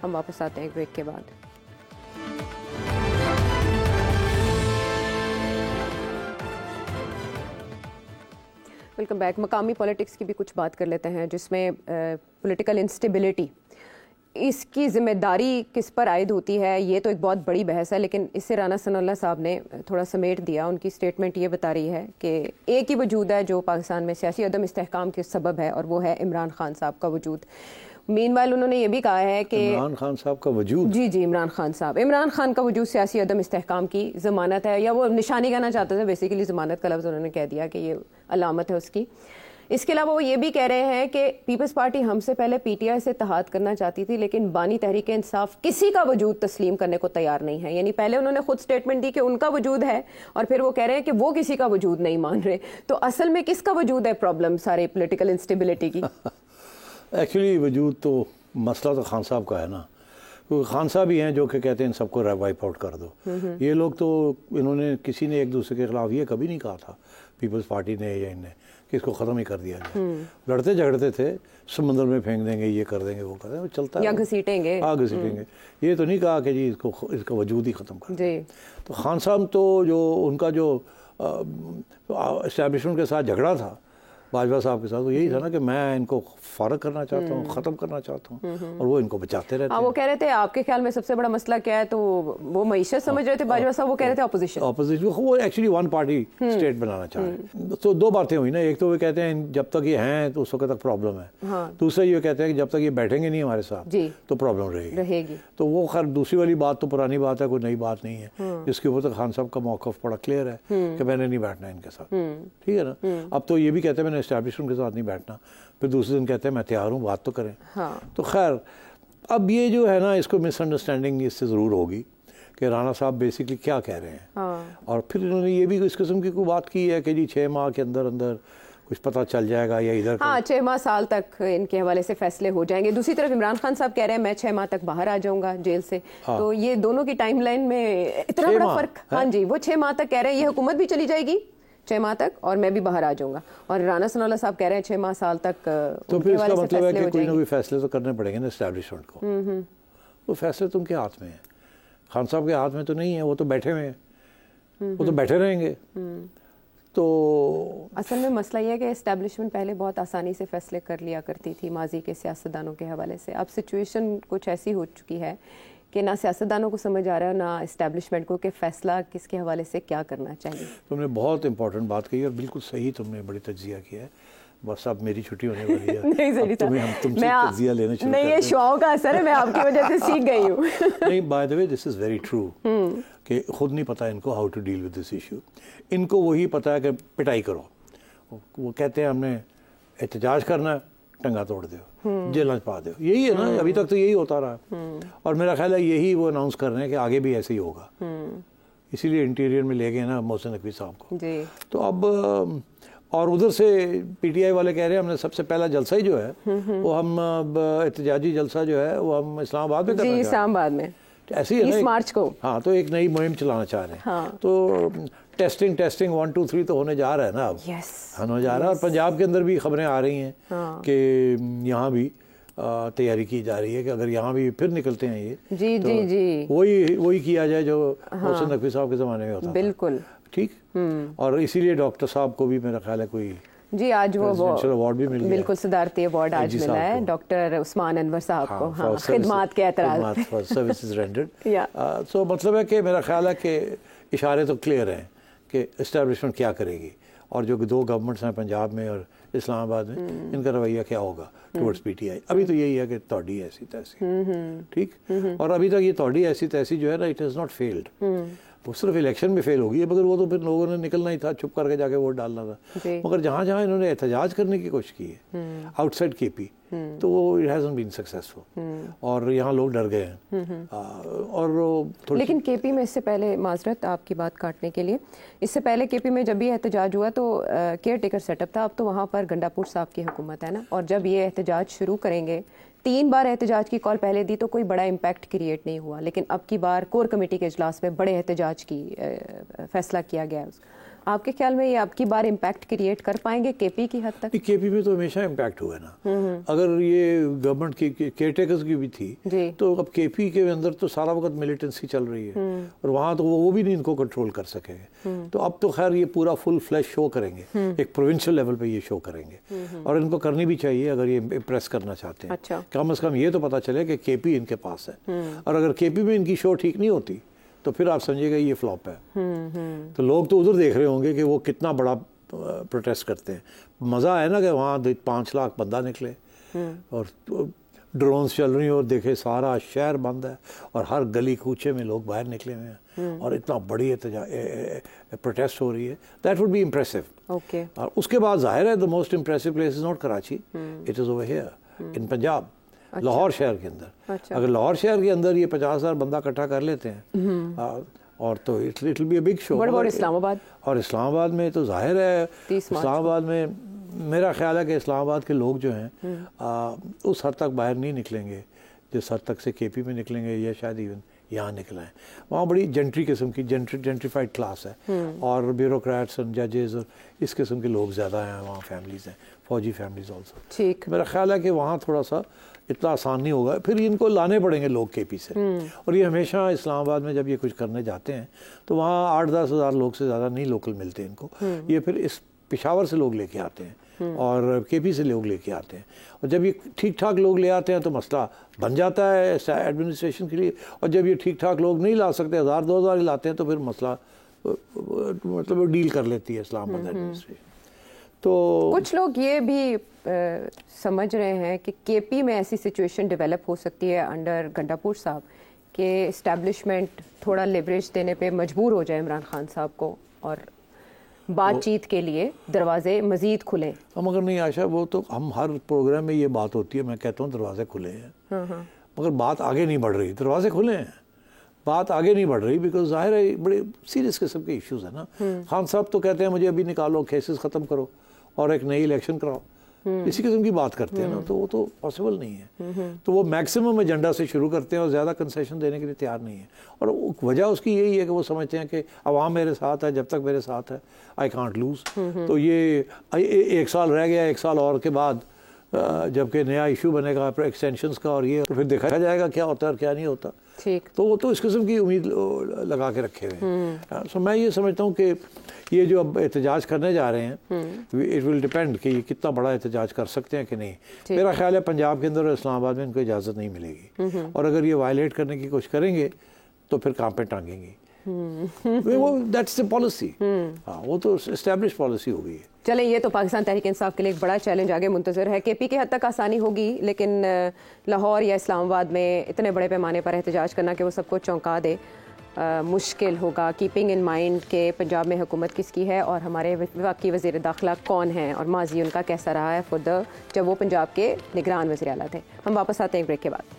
ہم واپس آتے ہیں ایک بریک کے بعد. Welcome back. مقامی پولیٹکس کی بھی کچھ بات کر لیتے ہیں جس میں پولیٹیکل انسٹیبلٹی، اس کی ذمہ داری کس پر عائد ہوتی ہے، یہ تو ایک بہت بڑی بحث ہے، لیکن اس سے رانا ثناء اللہ صاحب نے تھوڑا سمیٹ دیا. ان کی سٹیٹمنٹ یہ بتا رہی ہے کہ ایک ہی وجود ہے جو پاکستان میں سیاسی عدم استحکام کے سبب ہے، اور وہ ہے عمران خان صاحب کا وجود. مین وائل انہوں نے یہ بھی کہا ہے کہ عمران خان صاحب کا وجود، جی عمران خان کا وجود سیاسی عدم استحکام کی ضمانت ہے، یا وہ نشانی کہنا چاہتے تھے، بیسیکلی ضمانت کا لفظ انہوں نے کہہ دیا کہ یہ علامت ہے اس کی. اس کے علاوہ وہ یہ بھی کہہ رہے ہیں کہ پیپلز پارٹی ہم سے پہلے پی ٹی آئی سے اتحاد کرنا چاہتی تھی، لیکن بانی تحریک انصاف کسی کا وجود تسلیم کرنے کو تیار نہیں ہے. یعنی پہلے انہوں نے خود سٹیٹمنٹ دی کہ ان کا وجود ہے، اور پھر وہ کہہ رہے ہیں کہ وہ کسی کا وجود نہیں مان رہے. تو اصل میں کس کا وجود ہے پرابلم سارے پولیٹیکل انسٹیبلٹی کی؟ ایکچولی وجود تو مسئلہ تو خان صاحب کا ہے نا. خان صاحب ہی ہیں جو کہ کہتے ہیں ان سب کو وائپ آؤٹ کر دو. یہ لوگ تو انہوں نے کسی نے ایک دوسرے کے خلاف یہ کبھی نہیں کہا تھا پیپلز پارٹی نے یا ان نے کہ اس کو ختم ہی کر دیا جائے. لڑتے جھگڑتے تھے، سمندر میں پھینک دیں گے، یہ کر دیں گے، وہ کر دیں گے، وہ چلتا ہے، یا گھسیٹیں گے. ہاں گھسیٹیں گے. یہ تو نہیں کہا کہ جی اس کا وجود ہی ختم کر دیں. تو خان صاحب تو جو ان کا جو اسٹیبلشمنٹ کے ساتھ جھگڑا تھا باجوہ صاحب کے ساتھ، وہ یہی تھا نا کہ میں ان کو فارغ کرنا چاہتا ہوں، ختم کرنا چاہتا ہوں، اور وہ ان کو بچاتے رہتے ہیں. وہ کہہ رہے تھے آپ کے خیال میں سب سے بڑا مسئلہ کیا ہے، تو وہ معیشت سمجھ رہے تھے باجوہ صاحب، وہ کہہ رہے تھے اپوزیشن. وہ ایکچولی ون پارٹی اسٹیٹ بنانا چاہ رہے ہیں. تو دو باتیں ہوئی نا. ایک تو وہ کہتے ہیں جب تک یہ ہیں تو اس وقت تک پرابلم ہے. دوسرا یہ کہتے ہیں کہ جب تک یہ بیٹھیں گے نہیں ہمارے ساتھ تو پرابلم رہے گی. تو وہ خیر دوسری والی بات تو پرانی بات ہے، کوئی نئی بات نہیں ہے. جس کے اوپر خان صاحب کا موقف بڑا کلیئر ہے کہ میں نے نہیں بیٹھنا ان کے ساتھ. ٹھیک ہے نا. اب تو یہ بھی کہتے ہیں میں نے اسٹیبلشمنٹ کے ساتھ نہیں بیٹھنا، پھر دوسرے دن کہتے ہیں میں تیار ہوں، بات تو کریں. تو خیر اب یہ جو ہے نا اس کو مس انڈرسٹینڈنگ اس سے ضرور ہوگی کہ رانا صاحب بیسکلی کیا کہہ رہے ہیں. اور پھر انہوں نے یہ بھی اس قسم کی کوئی بات کی ہے کہ جی 6 ماہ کے اندر کچھ پتہ چل جائے گا یا ادھر 6 ماہ سال تک ان کے حوالے سے فیصلے ہو جائیں گے. دوسری طرف عمران خان صاحب کہہ رہے ہیں میں 6 ماہ تک باہر آ جاؤں گا جیل سے. تو یہ دونوں کی ٹائم لائن میں اتنا بڑا فرق. ہاں جی، وہ 6 ماہ تک کہہ رہے ہیں یہ حکومت بھی چلی جائے گی 6 ماہ تک، اور میں بھی باہر آ جاؤں گا. اور رانا ثناء اللہ صاحب کہہ رہے ہیں 6 ماہ سال تک. تو پھر اس کا مطلب ہے کہ کوئی نہ کوئی فیصلے تو کرنے پڑیں گے نا اسٹیبلشمنٹ کو. وہ فیصلے تو ان کے ہاتھ میں ہیں، خان صاحب کے ہاتھ میں تو نہیں ہے. وہ تو بیٹھے ہوئے ہیں، وہ تو بیٹھے رہیں گے. تو اصل میں مسئلہ یہ ہے کہ اسٹیبلشمنٹ پہلے بہت آسانی سے فیصلے کر لیا کرتی تھی ماضی کے سیاستدانوں کے حوالے سے. اب سچویشن کچھ ایسی ہو چکی ہے کہ نہ سیاستدانوں کو سمجھ آ رہا ہے نہ اسٹیبلشمنٹ کو کہ فیصلہ کس کے حوالے سے کیا کرنا چاہیے. تم نے بہت امپورٹنٹ بات کہی اور بالکل صحیح تم نے بڑی تجزیہ کیا ہے. بس اب میری چھٹی ہونے والی ہے، تم سے تجزیہ لینا شروع. نہیں، یہ شوق کا اثر ہے، میں آپ کی وجہ سے سیکھ گئی ہوں. نہیں، by the way this is very true کہ خود نہیں پتا ان کو how to deal with this issue. ان کو وہی پتا ہے کہ پٹائی کرو. وہ کہتے ہیں ہم نے احتجاج کرنا ہے، ٹنگا توڑ دو، جیل پا دو. یہی ہے نا، ابھی تک تو یہی ہوتا رہا. اور میرا خیال ہے یہی وہ اناؤنس کر رہے ہیں کہ آگے بھی ایسے ہی ہوگا. اسی لیے انٹیریئر میں لے گئے نا محسن نقوی صاحب کو. تو اب اور ادھر سے پی ٹی آئی والے کہہ رہے ہیں ہم نے سب سے پہلا جلسہ ہی جو ہے وہ ہم احتجاجی جلسہ جو ہے وہ ہم اسلام آباد میں کرنا چاہتے ہیں. اسلام آباد میں ایسے ہی 30 مارچ کو. ہاں، تو ایک نئی مہم چلانا چاہ رہے ہیں. تو ٹیسٹنگ 1 2 3 تو ہونے جا رہا ہے نا اب. ہونے جا رہا ہے. اور پنجاب کے اندر بھی خبریں آ رہی ہیں کہ یہاں بھی تیاری کی جا رہی ہے کہ اگر یہاں بھی پھر نکلتے ہیں یہ وہی کیا جائے جو محسن نقوی صاحب کے زمانے میں ہوتا تھا. بالکل ٹھیک. اور اسی لیے ڈاکٹر صاحب کو بھی میرا خیال ہے کوئی آج وہ ایوارڈ بھی مل گیا. بالکل صدارتی ایوارڈ آج ملا ہے ڈاکٹر عثمان انور صاحب کو خدمات کے اعتراض سروسز رینڈرڈ. سو مطلب ہے کہ میرا خیال ہے کہ اشارے تو کلیئر ہیں کہ اسٹیبلشمنٹ کیا کرے گی، اور جو 2 گورنمنٹس ہیں پنجاب میں اور اسلام آباد میں، ان کا رویہ کیا ہوگا ٹورڈز پی ٹی آئی. ابھی تو یہی ہے کہ توڑی ایسی تیسی. ٹھیک. اور ابھی تک یہ توڑی ایسی تیسی جو ہے نا اٹ ہیز ناٹ فیلڈ. وہ صرف الیکشن میں فیل ہوگی، مگر وہ تو پھر لوگوں نے نکلنا ہی تھا، چھپ کر کے جا کے ووٹ ڈالنا تھا. مگر جہاں جہاں انہوں نے احتجاج کرنے کی کوشش کی ہے آؤٹ سائڈ کے پی، تو وہ اٹ ہیزنٹ بین سکسیسفل. اور یہاں لوگ ڈر گئے ہیں. اور لیکن کے پی میں اس سے پہلے، معذرت آپ کی بات کاٹنے کے لیے، اس سے پہلے کے پی میں جب بھی احتجاج ہوا تو کیئر ٹیکر سیٹ اپ تھا. اب تو وہاں پر گنڈا پور صاحب کی حکومت ہے نا. اور جب یہ احتجاج شروع کریں گے، 3 بار احتجاج کی کال پہلے دی تو کوئی بڑا امپیکٹ کریٹ نہیں ہوا، لیکن اب کی بار کور کمیٹی کے اجلاس میں بڑے احتجاج کی فیصلہ کیا گیا. آپ کے خیال میں یہ آپ کی بار امپیکٹ کریٹ کر پائیں گے کے پی کی حد تک؟ کے پی میں تو ہمیشہ امپیکٹ ہوا ہے نا. اگر یہ گورنمنٹ کی کیئر ٹیکرز کی بھی تھی تو اب کے پی کے اندر تو سارا وقت ملیٹنسی چل رہی ہے اور وہاں تو وہ بھی نہیں ان کو کنٹرول کر سکے گے. تو اب تو خیر یہ پورا فل فلیش شو کریں گے, ایک پروونشل لیول پہ یہ شو کریں گے, اور ان کو کرنی بھی چاہیے اگر یہ امپریس کرنا چاہتے ہیں. کم از کم یہ تو پتا چلے کہ کے پی ان کے پاس ہے, اور اگر کے پی میں ان کی شو ٹھیک نہیں ہوتی تو پھر آپ سمجھے گا یہ فلاپ ہے. تو لوگ تو ادھر دیکھ رہے ہوں گے کہ وہ کتنا بڑا پروٹیسٹ کرتے ہیں. مزہ ہے نا کہ وہاں 5 لاکھ بندہ نکلے اور ڈرونز چل رہی ہیں اور دیکھے سارا شہر بند ہے اور ہر گلی کوچے میں لوگ باہر نکلے ہوئے ہیں اور اتنا بڑی پروٹیسٹ ہو رہی ہے. That would be impressive. اور اس کے بعد ظاہر ہے the most impressive place is not Karachi, it is over here in Punjab, Lahore شہر کے اندر. اگر لاہور شہر کے اندر یہ 50,000 بندہ اکٹھا کر لیتے ہیں اور تو it will be a big show. Islamabad, اور اسلام آباد میں تو ظاہر ہے اسلام آباد میں میرا خیال ہے کہ اسلام آباد کے لوگ جو ہیں اس حد تک باہر نہیں نکلیں گے جس حد تک سے کے پی میں نکلیں گے یا شاید ایون یہاں نکلا ہے. وہاں بڑی جنٹری قسم کی جنٹریفائڈ کلاس ہے اور بیوروکریٹس اینڈ ججز اور اس قسم کے لوگ زیادہ ہیں وہاں, فیملیز ہیں, فوجی فیملیز آلسو. میرا خیال ہے کہ وہاں تھوڑا سا اتنا آسان نہیں ہوگا, پھر ان کو لانے پڑیں گے لوگ کے پی سے. اور یہ ہمیشہ اسلام آباد میں جب یہ کچھ کرنے جاتے ہیں تو وہاں 8-10 ہزار لوگ سے زیادہ نہیں لوکل ملتے ان کو. یہ پھر اس پشاور سے لوگ لے کے آتے ہیں اور کے پی سے لوگ لے کے آتے ہیں, اور جب یہ ٹھیک ٹھاک لوگ لے آتے ہیں تو مسئلہ بن جاتا ہے ایڈمنسٹریشن کے لیے, اور جب یہ ٹھیک ٹھاک لوگ نہیں لا سکتے, 1000-2000 ہی لاتے ہیں, تو پھر مسئلہ مطلب ڈیل کر لیتی ہے اسلام آباد ایڈمنسٹریشن. تو کچھ لوگ یہ بھی سمجھ رہے ہیں کہ کے پی میں ایسی سچویشن ڈیولپ ہو سکتی ہے انڈر گنڈاپور صاحب کہ اسٹیبلشمنٹ تھوڑا لیوریج دینے پہ مجبور ہو جائے عمران خان صاحب کو اور بات چیت کے لیے دروازے مزید کھلیں. مگر نہیں عائشہ, وہ تو ہم ہر پروگرام میں یہ بات ہوتی ہے, میں کہتا ہوں دروازے کھلے ہیں مگر بات آگے نہیں بڑھ رہی. دروازے کھلے ہیں, بات آگے نہیں بڑھ رہی بیکاز ظاہر ہے بڑے سیریس قسم کے ایشوز ہیں نا. خان صاحب تو کہتے ہیں مجھے ابھی نکالو, کیسز ختم کرو اور ایک نئی الیکشن کراؤ, اسی قسم کی بات کرتے ہیں نا, تو وہ تو پاسبل نہیں ہے. تو وہ میکسیمم ایجنڈا سے شروع کرتے ہیں اور زیادہ کنسیشن دینے کے لیے تیار نہیں ہے. اور وجہ اس کی یہی ہے کہ وہ سمجھتے ہیں کہ عوام میرے ساتھ ہے, جب تک میرے ساتھ ہے آئی کانٹ لوز. تو یہ 1 سال رہ گیا, 1 سال اور کے بعد جبکہ نیا ایشو بنے گا ایکسٹینشنز کا اور یہ, تو پھر دیکھا جائے گا کیا ہوتا ہے اور کیا نہیں ہوتا. تو وہ تو اس قسم کی امید لگا کے رکھے ہوئے ہیں. سو میں یہ سمجھتا ہوں کہ یہ جو اب احتجاج کرنے جا رہے ہیں اٹ ول ڈیپینڈ کہ یہ کتنا بڑا احتجاج کر سکتے ہیں کہ نہیں. میرا خیال ہے پنجاب کے اندر اور اسلام آباد میں ان کو اجازت نہیں ملے گی, اور اگر یہ وائلیٹ کرنے کی کوشش کریں گے تو پھر کام پہ ٹانگیں گی. دیٹس دی پالیسی, وہ تو اسٹیبلش پالیسی ہو گئی ہے. چلیں, یہ تو پاکستان تحریک انصاف کے لیے ایک بڑا چیلنج آگے منتظر ہے. کے پی کے حد تک آسانی ہوگی, لیکن لاہور یا اسلام آباد میں اتنے بڑے پیمانے پر احتجاج کرنا کہ وہ سب کو چونکا دے مشکل ہوگا. کیپنگ ان مائنڈ کہ پنجاب میں حکومت کس کی ہے اور ہمارے وفاقی وزیر داخلہ کون ہیں اور ماضی ان کا کیسا رہا ہے جب وہ پنجاب کے نگران وزیر اعلیٰ تھے. ہم واپس آتے ہیں ایک بریک کے بعد.